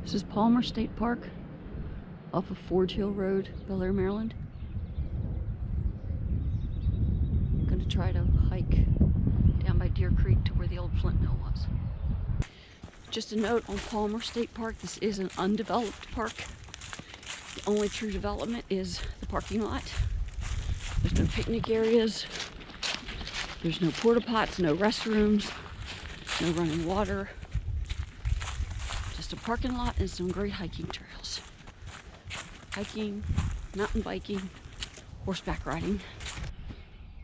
This is Palmer State Park off of Forge Hill Road, Bel Air, Maryland. I'm going to try to hike down by Deer Creek to where the old Flint mill was. Just a note on Palmer State Park, this is an undeveloped park. The only true development is the parking lot. There's no picnic areas. There's no porta pots, no restrooms, no running water. Just a parking lot and some great hiking trails. Hiking, mountain biking, horseback riding.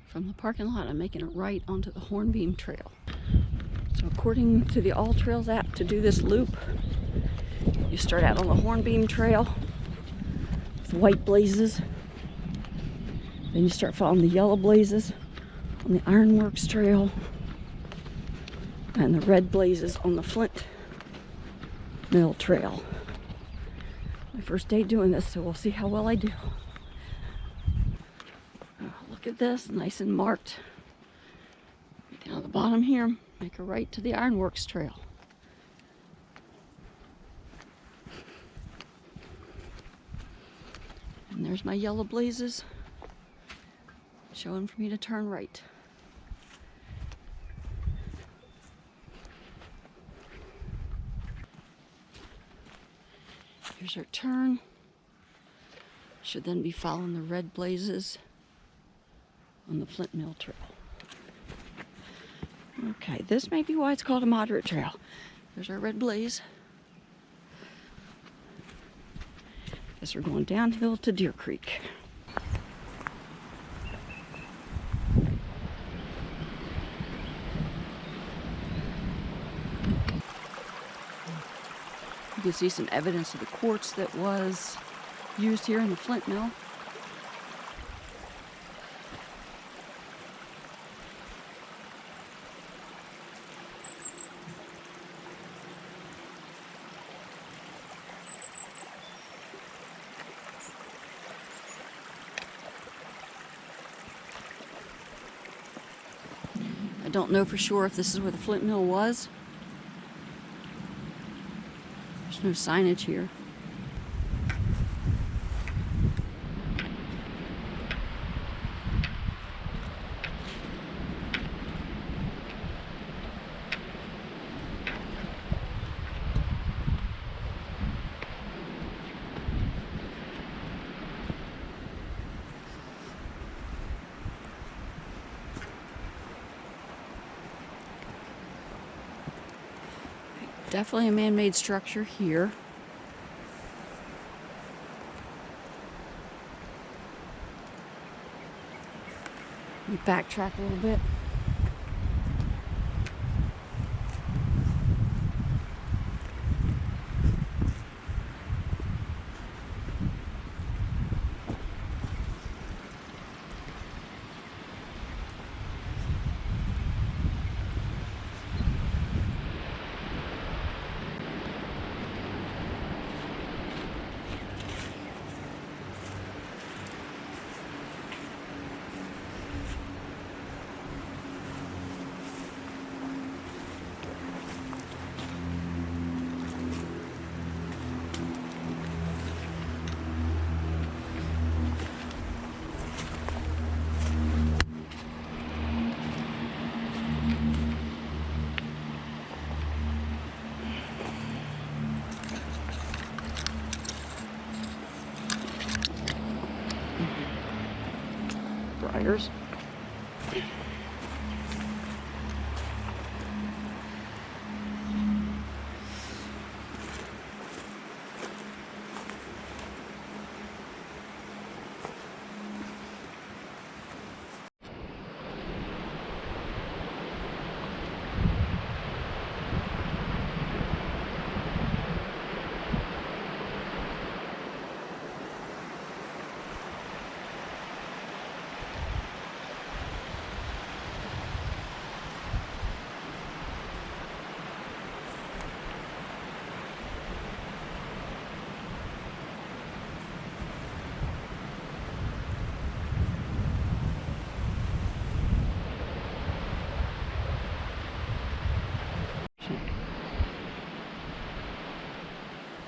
From the parking lot, I'm making a right onto the Hornbeam Trail. So according to the All Trails app, to do this loop, you start out on the Hornbeam Trail with white blazes. Then you start following the yellow blazes on the Ironworks Trail and the red blazes on the Flint Mill Trail. My first day doing this, so we'll see how well I do. Look at this, nice and marked. Down at the bottom here, make a right to the Ironworks Trail. And there's my yellow blazes showing for me to turn right. Here's our turn. Should then be following the red blazes on the Flint Mill Trail. Okay, this may be why it's called a moderate trail. There's our red blaze. Guess we're going downhill to Deer Creek. You can see some evidence of the quartz that was used here in the Flint mill. I don't know for sure if this is where the Flint mill was. There's no signage here. Definitely a man-made structure here. We backtrack a little bit. Briars.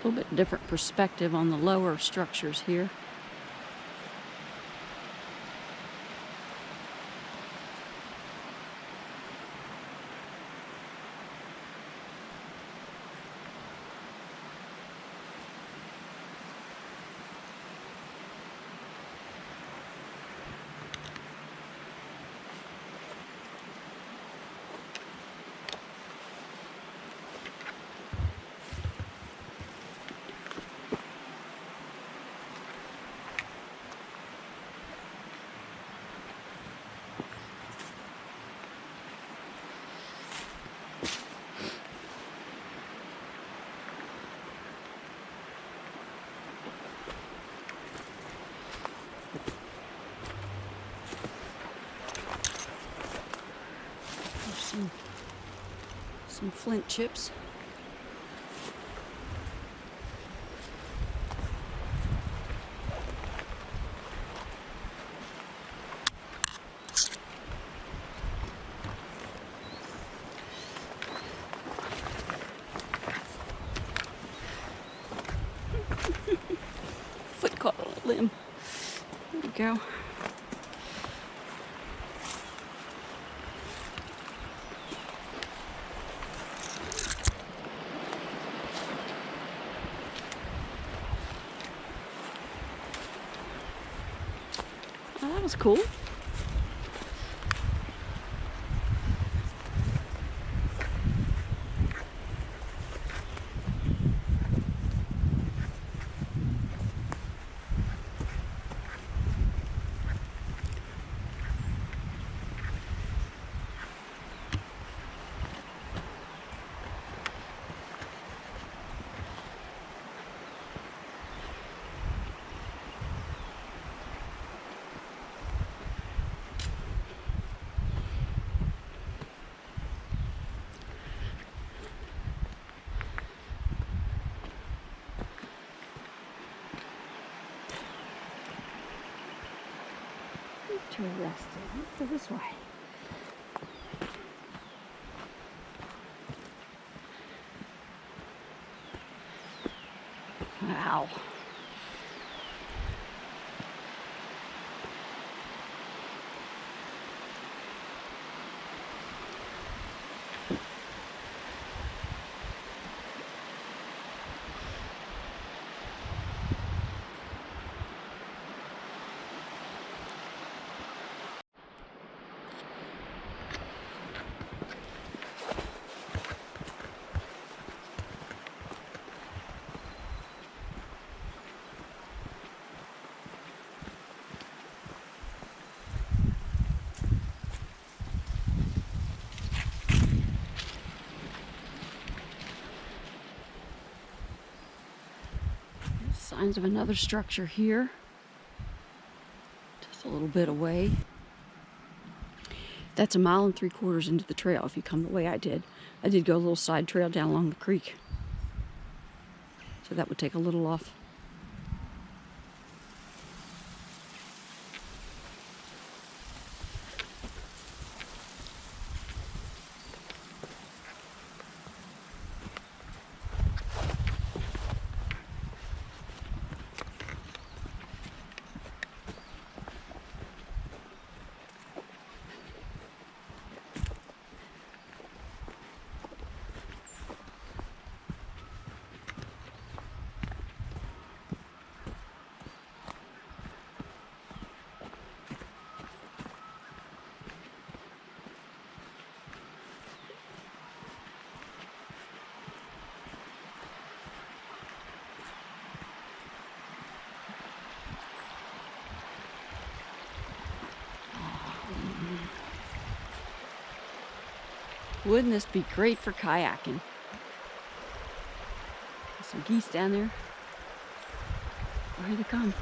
A little bit different perspective on the lower structures here. Some flint chips. Foot caught on a limb. There we go. Oh, that was cool. Interesting. Let's go this way. Wow. Signs of another structure here, just a little bit away. That's 1 3/4 miles into the trail if you come the way I did. I did go a little side trail down along the creek, so that would take a little off. Wouldn't this be great for kayaking? There's some geese down there. Oh, here they come.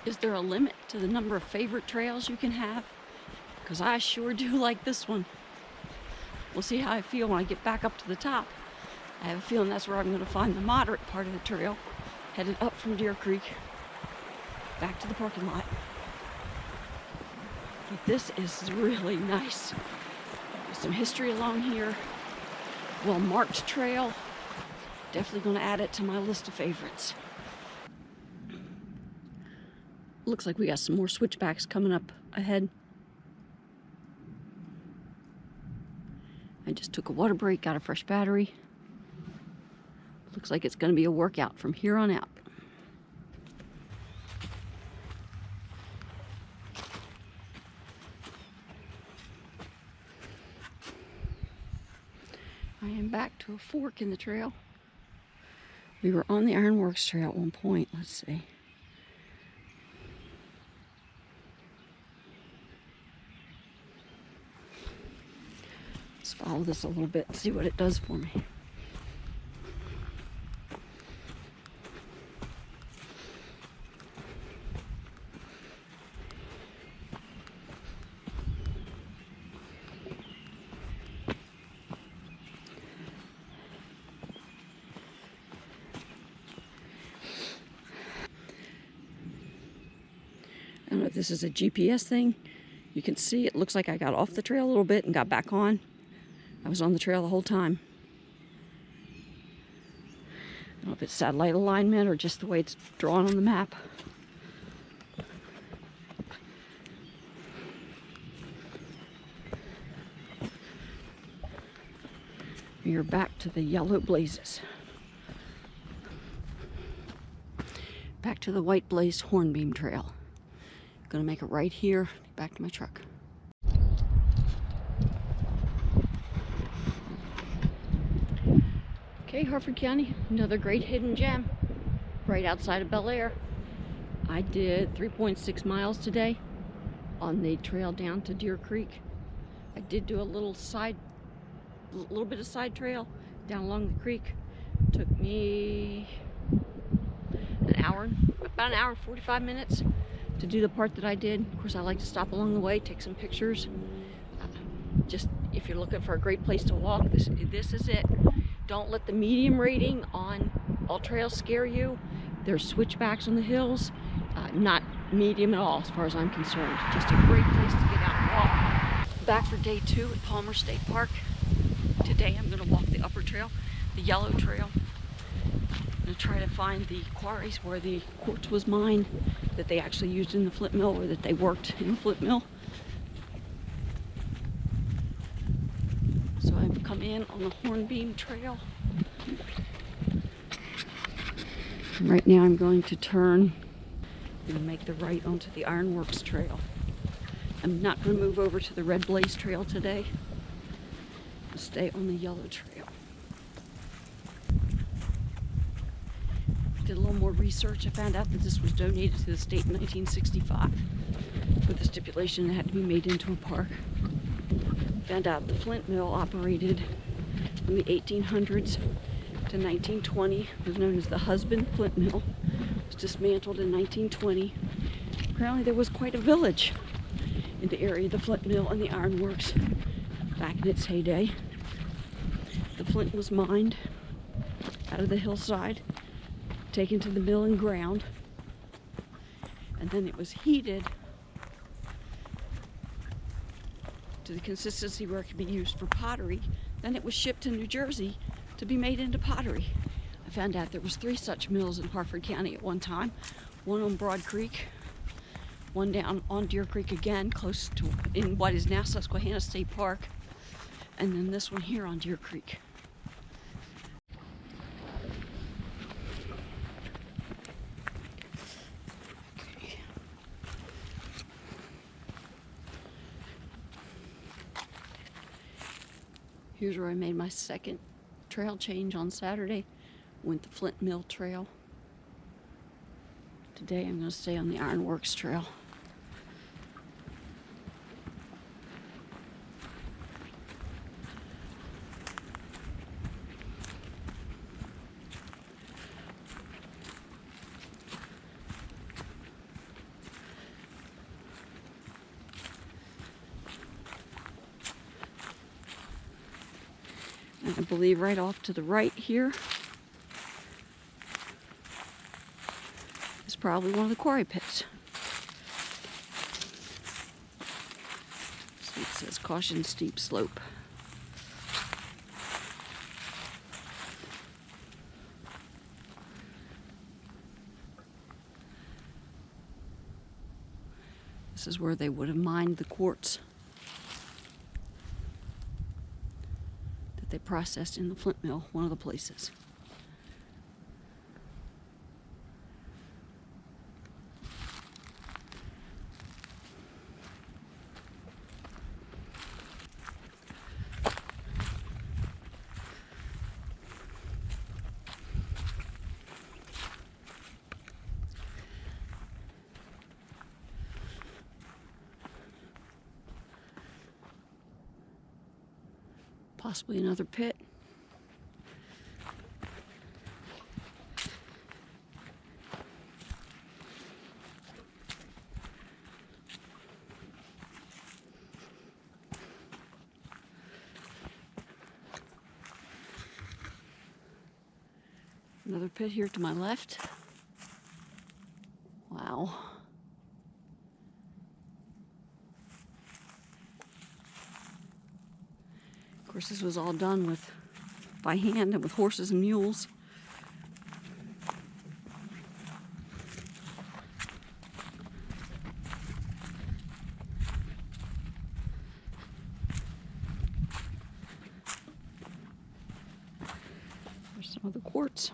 Is there a limit to the number of favorite trails you can have? Because I sure do like this one. We'll see how I feel when I get back up to the top. I have a feeling that's where I'm going to find the moderate part of the trail, headed up from Deer Creek, back to the parking lot. But this is really nice. There's some history along here. Well-marked trail. Definitely going to add it to my list of favorites. Looks like we got some more switchbacks coming up ahead. I just took a water break, got a fresh battery. Looks like it's going to be a workout from here on out. I am back to a fork in the trail. We were on the Ironworks trail at one point. Let's see. Let's follow this a little bit and see what it does for me. I don't know if this is a GPS thing. You can see it looks like I got off the trail a little bit and got back on. I was on the trail the whole time. I don't know if it's satellite alignment or just the way it's drawn on the map. You're back to the yellow blazes. Back to the white blaze Hornbeam trail. Gonna make it right here, back to my truck. Okay, Harford County, another great hidden gem right outside of Bel Air. I did 3.6 miles today on the trail down to Deer Creek. I did do a little bit of side trail down along the creek. Took me about an hour and 45 minutes to do the part that I did. Of course, I like to stop along the way, take some pictures. Just if you're looking for a great place to walk, this is it. Don't let the medium rating on all trails scare you. There's switchbacks on the hills, not medium at all as far as I'm concerned. Just a great place to get out and walk. Back for day 2 at Palmer State Park. Today I'm going to walk the upper trail, the yellow trail. I'm going to try to find the quarries where the quartz was mined, that they actually used in the Flint mill, or that they worked in the Flint mill. So I've come in on the Hornbeam trail. And right now I'm going to turn and make the right onto the Ironworks trail. I'm not going to move over to the Red Blaze trail today. I'll stay on the yellow trail. Did a little more research. I found out that this was donated to the state in 1965 with the stipulation it had to be made into a park. Found out the Flint mill operated from the 1800s to 1920. It was known as the Husband Flint mill. It was dismantled in 1920. Apparently there was quite a village in the area of the Flint mill and the ironworks back in its heyday. The flint was mined out of the hillside, taken to the mill and ground, and then it was heated to the consistency where it could be used for pottery. Then it was shipped to New Jersey to be made into pottery. I found out there was 3 such mills in Harford County at one time. One on Broad Creek, one down on Deer Creek again, close to in what is now Susquehanna State Park, and then this one here on Deer Creek. Here's where I made my second trail change on Saturday. Went the Flint Mill Trail. Today I'm going to stay on the Ironworks Trail. And I believe right off to the right here is probably one of the quarry pits. See, it says caution steep slope. This is where they would have mined the quartz that they processed in the Flint mill, one of the places. Possibly another pit. Another pit here to my left. Wow. Of course, this was all done by hand and with horses and mules. There's some of the quartz.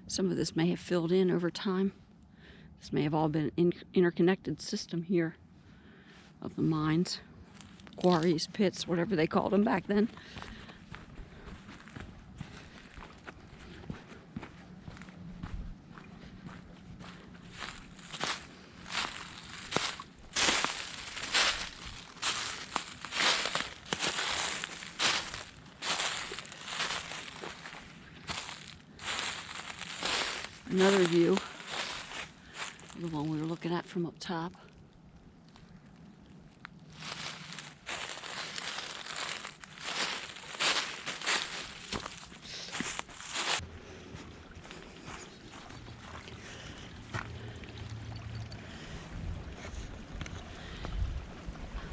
Some of this may have filled in over time. This may have all been an interconnected system here of the mines, quarries, pits, whatever they called them back then. Another view, the one we were looking at from up top.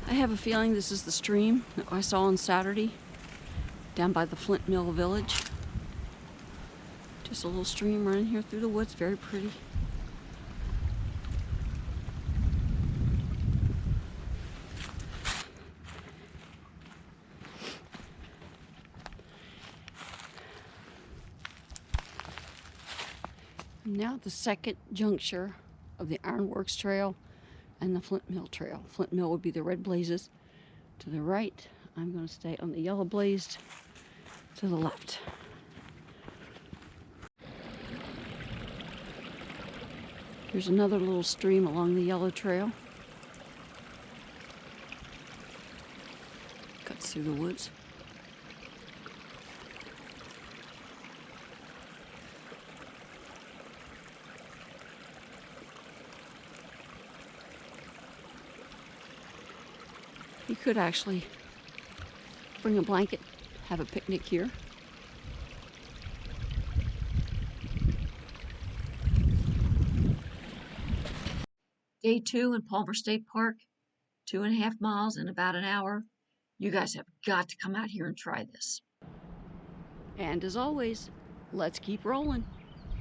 I have a feeling this is the stream that I saw on Saturday down by the Flint Mill village. Just a little stream running here through the woods, very pretty. Now the second juncture of the Ironworks Trail and the Flint Mill Trail. Flint Mill would be the red blazes to the right. I'm going to stay on the yellow blazed to the left. Here's another little stream along the yellow trail. Cuts through the woods. You could actually bring a blanket, have a picnic here. Day 2 in Palmer State Park, 2.5 miles in about an hour. You guys have got to come out here and try this. And as always, let's keep rolling.